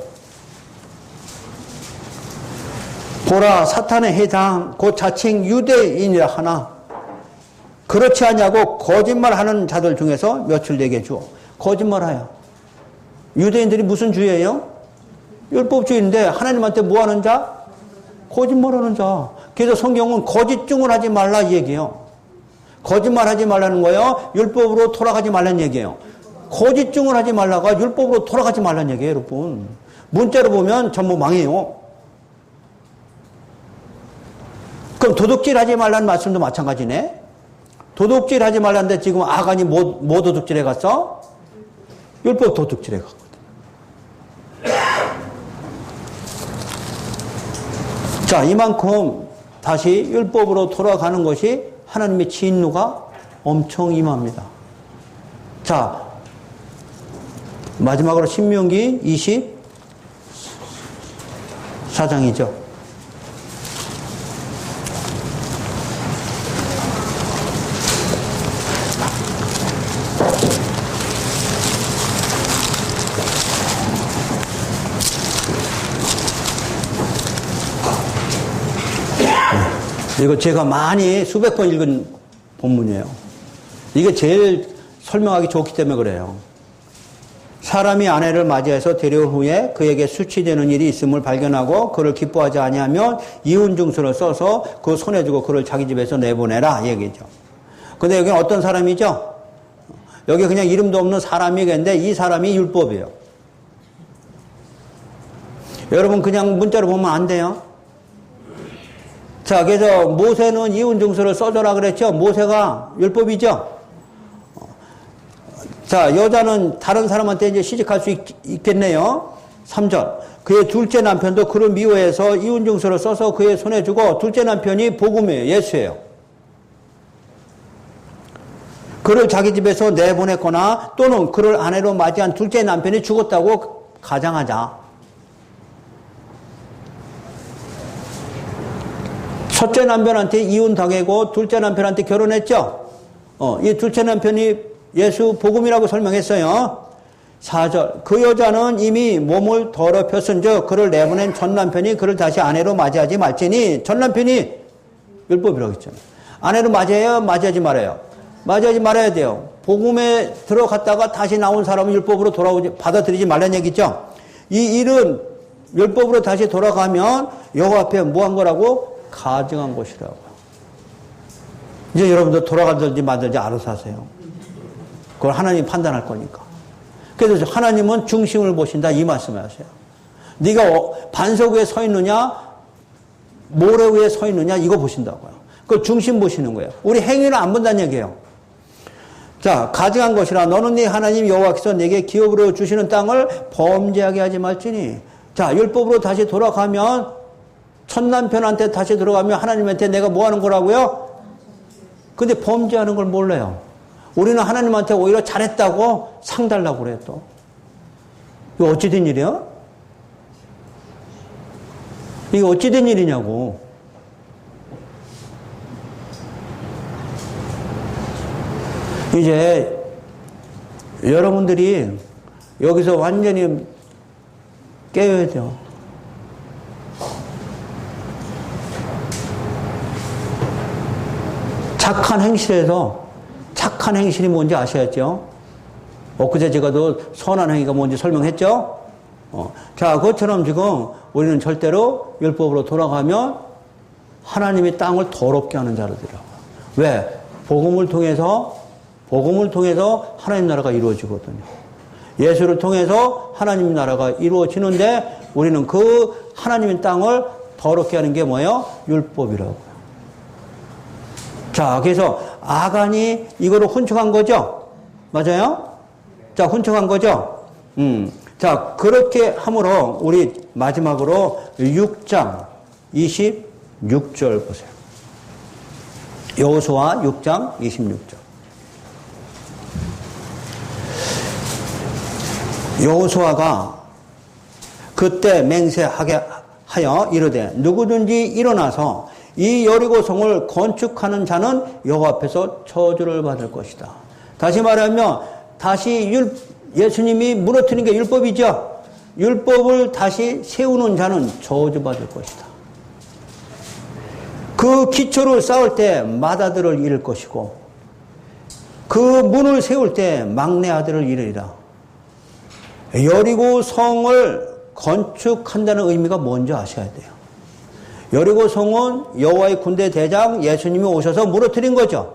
보라, 사탄의 해당 곧 자칭 유대인이라 하나 그렇지 않냐고 거짓말하는 자들 중에서 몇을 내게 주어. 거짓말하여. 유대인들이 무슨 주예요? 율법주의인데 하나님한테 뭐하는 자? 거짓말하는 자. 그래서 성경은 거짓증을 하지 말라 이 얘기예요. 거짓말하지 말라는 거예요. 율법으로 돌아가지 말라는 얘기예요. 거짓증을 하지 말라가 율법으로 돌아가지 말라는 얘기예요, 여러분. 문자로 보면 전부 망해요. 그럼 도둑질하지 말라는 말씀도 마찬가지네. 도둑질하지 말라는데 지금 아간이 뭐 도둑질해 갔어? 율법 도둑질해 갔거든. 자, 이만큼 다시 율법으로 돌아가는 것이 하나님의 진노가 엄청 임합니다. 자, 마지막으로 신명기 24장이죠. 이거 제가 많이 수백 번 읽은 본문이에요. 이게 제일 설명하기 좋기 때문에 그래요. 사람이 아내를 맞이해서 데려온 후에 그에게 수치되는 일이 있음을 발견하고 그를 기뻐하지 아니하면 이혼증서를 써서 그 손에 주고 그를 자기 집에서 내보내라 이 얘기죠. 근데 여기는 어떤 사람이죠? 여기 그냥 이름도 없는 사람이겠는데 이 사람이 율법이에요. 여러분 그냥 문자로 보면 안 돼요. 자, 그래서 모세는 이혼증서를 써줘라 그랬죠. 모세가 율법이죠. 자, 여자는 다른 사람한테 이제 시집갈 수 있겠네요. 3절. 그의 둘째 남편도 그를 미워해서 이혼증서를 써서 그의 손에 주고 둘째 남편이 복음이에요. 예수예요. 그를 자기 집에서 내보냈거나 또는 그를 아내로 맞이한 둘째 남편이 죽었다고 가정하자. 첫째 남편한테 이혼당하고 둘째 남편한테 결혼했죠. 이 둘째 남편이 예수 복음이라고 설명했어요. 4절. 그 여자는 이미 몸을 더럽혔은즉 그를 내보낸 전 남편이 그를 다시 아내로 맞이하지 말지니 전 남편이 율법이라고 했잖아요. 아내로 맞이해요? 맞이하지 말아요? 맞이하지 말아야 돼요. 복음에 들어갔다가 다시 나온 사람은 율법으로 받아들이지 말라는 얘기죠. 이 일은 율법으로 다시 돌아가면 여호와 앞에 뭐 한 거라고? 가증한 것이라고요. 이제 여러분들 돌아가든지 말든지 알아서 하세요. 그걸 하나님이 판단할 거니까. 그래서 하나님은 중심을 보신다 이 말씀을 하세요. 네가 반석 위에 서 있느냐 모래 위에 서 있느냐 이거 보신다고요. 그 중심 보시는 거예요. 우리 행위는 안 본다는 얘기예요. 자, 가증한 것이라 너는 네 하나님 여호와께서 내게 기업으로 주시는 땅을 범죄하게 하지 말지니. 자, 율법으로 다시 돌아가면 첫 남편한테 다시 들어가면 하나님한테 내가 뭐 하는 거라고요? 근데 범죄하는 걸 몰라요. 우리는 하나님한테 오히려 잘했다고 상 달라고 그래요, 또. 이거 어찌 된 일이야? 이게 어찌 된 일이냐고. 이제 여러분들이 여기서 완전히 깨어야 돼요. 착한 행실에서 착한 행실이 뭔지 아셔야죠. 엊그제 제가 또 선한 행위가 뭔지 설명했죠. 자, 그것처럼 지금 우리는 절대로 율법으로 돌아가면 하나님이 땅을 더럽게 하는 자들이라고. 왜? 복음을 통해서 하나님 나라가 이루어지거든요. 예수를 통해서 하나님 나라가 이루어지는데 우리는 그 하나님의 땅을 더럽게 하는 게 뭐예요? 율법이라고요. 자, 그래서 아간이 이거를 hun축한 거죠? 맞아요? 자, hun축한 거죠? 자, 그렇게 함으로 우리 마지막으로 6장 26절 보세요. 여호수아 6장 26절. 여호수아가 그때 맹세하게 하여 이르되 누구든지 일어나서 이 여리고성을 건축하는 자는 여호와 앞에서 저주를 받을 것이다. 다시 말하면 다시 예수님이 무너뜨린 게 율법이죠. 율법을 다시 세우는 자는 저주받을 것이다. 그 기초를 쌓을 때 맏아들을 잃을 것이고 그 문을 세울 때 막내 아들을 잃으리라. 여리고 성을 건축한다는 의미가 뭔지 아셔야 돼요. 여리고 성은 여호와의 군대 대장 예수님이 오셔서 무너뜨린 거죠.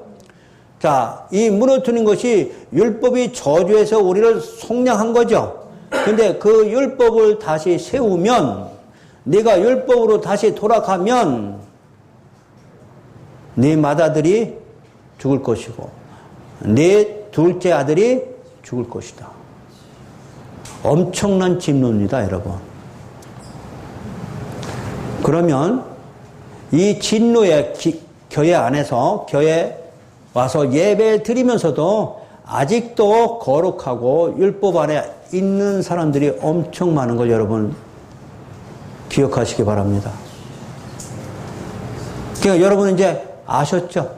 자, 이 무너뜨린 것이 율법이 저주해서 우리를 속량한 거죠. 근데 그 율법을 다시 세우면, 네가 율법으로 다시 돌아가면 네 맏아들이 죽을 것이고 네 둘째 아들이 죽을 것이다. 엄청난 진노입니다, 여러분. 그러면 이 진노의 교회 안에서 교회 와서 예배 드리면서도 아직도 거룩하고 율법 안에 있는 사람들이 엄청 많은 걸 여러분 기억하시기 바랍니다. 그러니까 여러분 이제 아셨죠?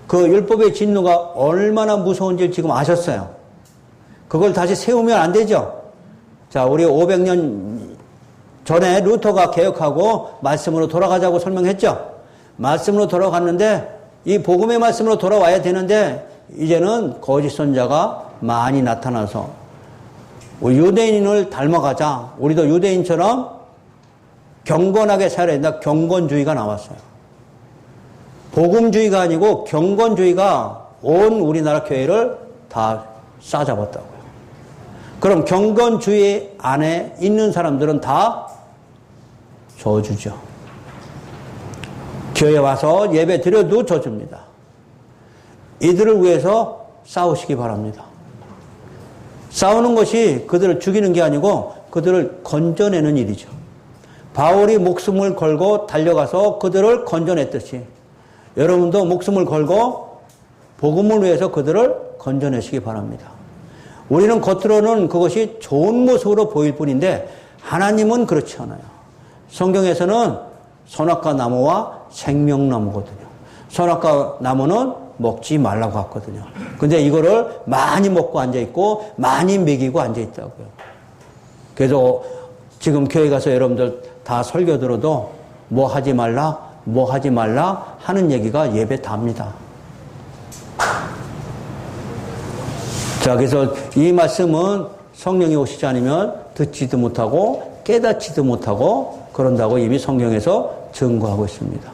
그 율법의 진노가 얼마나 무서운지 지금 아셨어요. 그걸 다시 세우면 안 되죠. 자, 우리 500년 전에 루터가 개혁하고 말씀으로 돌아가자고 설명했죠. 말씀으로 돌아갔는데 이 복음의 말씀으로 돌아와야 되는데 이제는 거짓 선자가 많이 나타나서 우리 유대인을 닮아가자. 우리도 유대인처럼 경건하게 살아야 된다. 경건주의가 나왔어요. 복음주의가 아니고 경건주의가 온 우리나라 교회를 다 싸잡았다고요. 그럼 경건주의 안에 있는 사람들은 다 저주죠. 교회 와서 예배 드려도 저주입니다. 이들을 위해서 싸우시기 바랍니다. 싸우는 것이 그들을 죽이는 게 아니고 그들을 건져내는 일이죠. 바울이 목숨을 걸고 달려가서 그들을 건져냈듯이 여러분도 목숨을 걸고 복음을 위해서 그들을 건져내시기 바랍니다. 우리는 겉으로는 그것이 좋은 모습으로 보일 뿐인데 하나님은 그렇지 않아요. 성경에서는 선악과 나무와 생명나무거든요. 선악과 나무는 먹지 말라고 했거든요. 근데 이거를 많이 먹고 앉아있고 많이 먹이고 앉아있다고요. 그래서 지금 교회 가서 여러분들 다 설교 들어도 뭐 하지 말라 하는 얘기가 예배 답니다. 자, 그래서 이 말씀은 성령이 오시지 않으면 듣지도 못하고 깨닫지도 못하고 그런다고 이미 성경에서 증거하고 있습니다.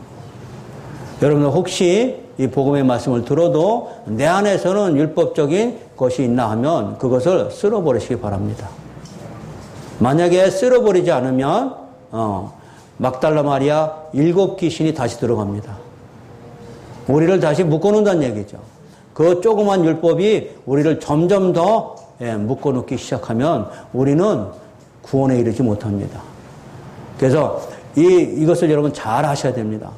여러분들 혹시 이 복음의 말씀을 들어도 내 안에서는 율법적인 것이 있나 하면 그것을 쓸어버리시기 바랍니다. 만약에 쓸어버리지 않으면 막달라 마리아 7 귀신이 다시 들어갑니다. 우리를 다시 묶어놓는다는 얘기죠. 그 조그만 율법이 우리를 점점 더 묶어놓기 시작하면 우리는 구원에 이르지 못합니다. 그래서 이것을 여러분 잘 하셔야 됩니다.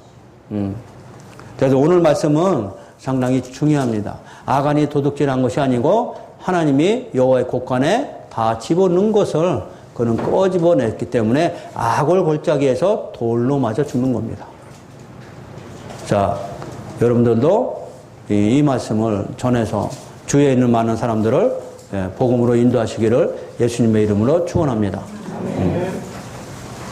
그래서 오늘 말씀은 상당히 중요합니다. 아간이 도둑질한 것이 아니고 하나님이 여호와의 곳간에 다 집어넣은 것을 그는 꺼집어냈기 때문에 악을 골짜기에서 돌로 맞아 죽는 겁니다. 자, 여러분들도 이 말씀을 전해서 주위에 있는 많은 사람들을 복음으로 인도하시기를 예수님의 이름으로 축원합니다.